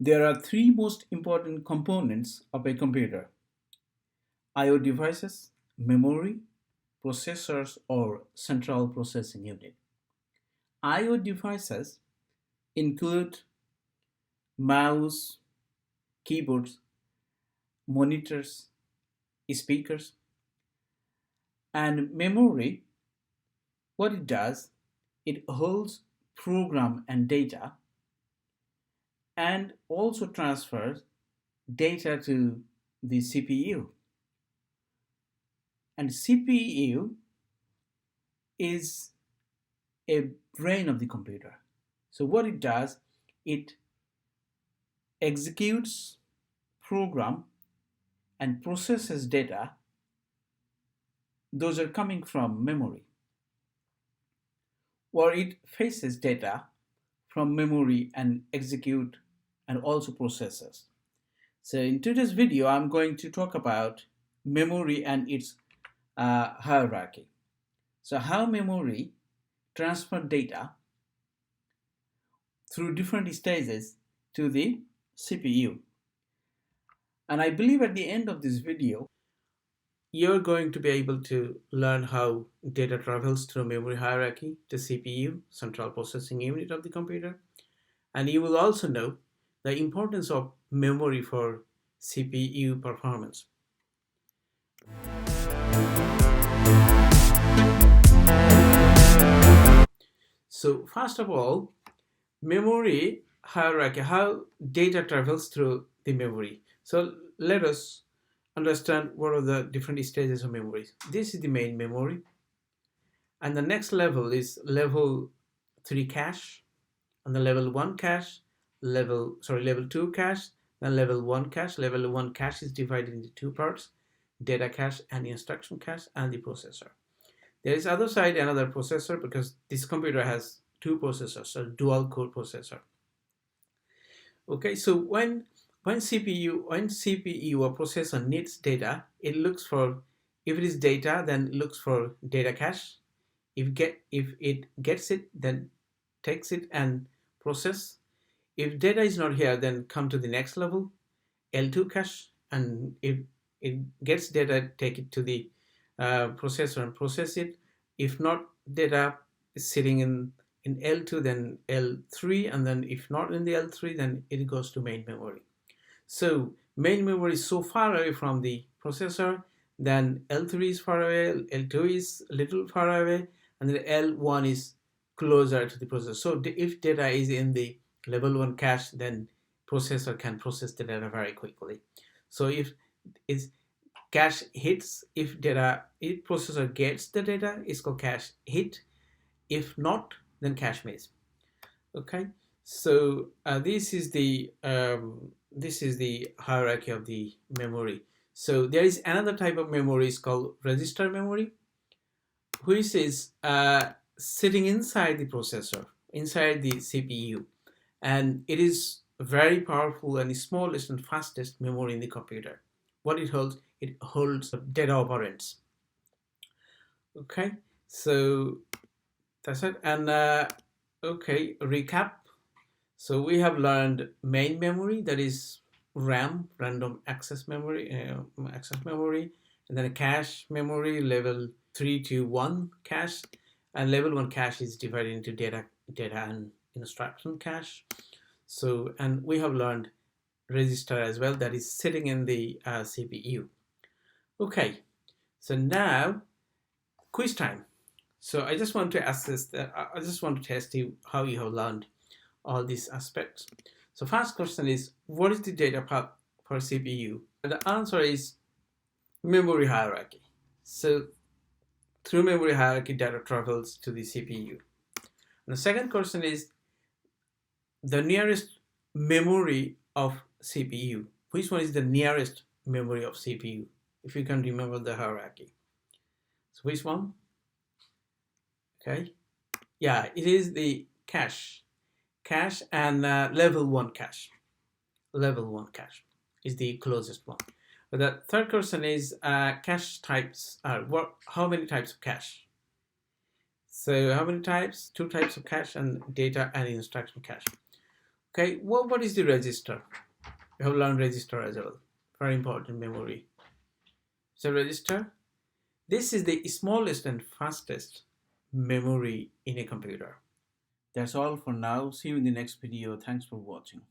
There are three most important components of a computer: I/O devices, memory, processors or central processing unit. I/O devices include mouse, keyboards, monitors, speakers, and memory. What it does, it holds program and data and also transfers data to the CPU. And CPU is a brain of the computer. So what it does, it executes program and processes data. Those are coming from memory, or it faces data from memory and execute and also processes. So in today's video, I'm going to talk about memory and its hierarchy. So how memory transfer data through different stages to the CPU. And I believe at the end of this video, you're going to be able to learn how data travels through memory hierarchy to CPU, central processing unit of the computer. And you will also know the importance of memory for CPU performance. So first of all, memory hierarchy, how data travels through the memory. So let us understand what are the different stages of memory. This is the main memory, and the next level is level 3 cache, and the level 1 cache, level 2 cache, then level 1 cache. Level 1 cache is divided into two parts: data cache and instruction cache, and the processor. There is other side another processor, because this computer has two processors, so dual core processor. Okay, so when CPU or processor needs data, it looks for, if it is data, then it looks for data cache. If it gets it, then takes it and process. If data is not here, then come to the next level, L2 cache, and if it gets data, take it to the processor and process it. If not, data is sitting in L2, then L3, and then if not in the L3, then it goes to main memory. So main memory is so far away from the processor, then L3 is far away, L2 is a little far away, and then L1 is closer to the processor. So if data is in the level 1 cache, then processor can process the data very quickly. So if it's cache hits, if processor gets the data, it's called cache hit. If not, then cache miss. Okay, so this is the hierarchy of the memory. So there is another type of memory, is called resistor memory, which is sitting inside the processor, inside the CPU, and it is very powerful and smallest and fastest memory in the computer. What it holds data operands. Okay, so that's it. And okay, recap. So we have learned main memory, that is RAM, random access memory, and then a cache memory, level 3 to 1 cache, and level 1 cache is divided into data and instruction cache. So, and we have learned register as well, that is sitting in the CPU. Okay, so now quiz time. So I just want to assess that. I just want to test you how you have learned all these aspects. So first question is, what is the data path for CPU? And the answer is memory hierarchy. So through memory hierarchy, data travels to the CPU. And the second question is the nearest memory of CPU. Which one is the nearest memory of CPU? If you can remember the hierarchy. So which one? Okay. Yeah, it is the cache and level 1 cache. Level 1 cache is the closest one. But the third question is cache types. How many types of cache? So how many types? 2 types of cache, and data and instruction cache. Okay, what is the register? You have learned register as well. Very important memory. So register, this is the smallest and fastest memory in a computer. That's all for now. See you in the next video. Thanks for watching.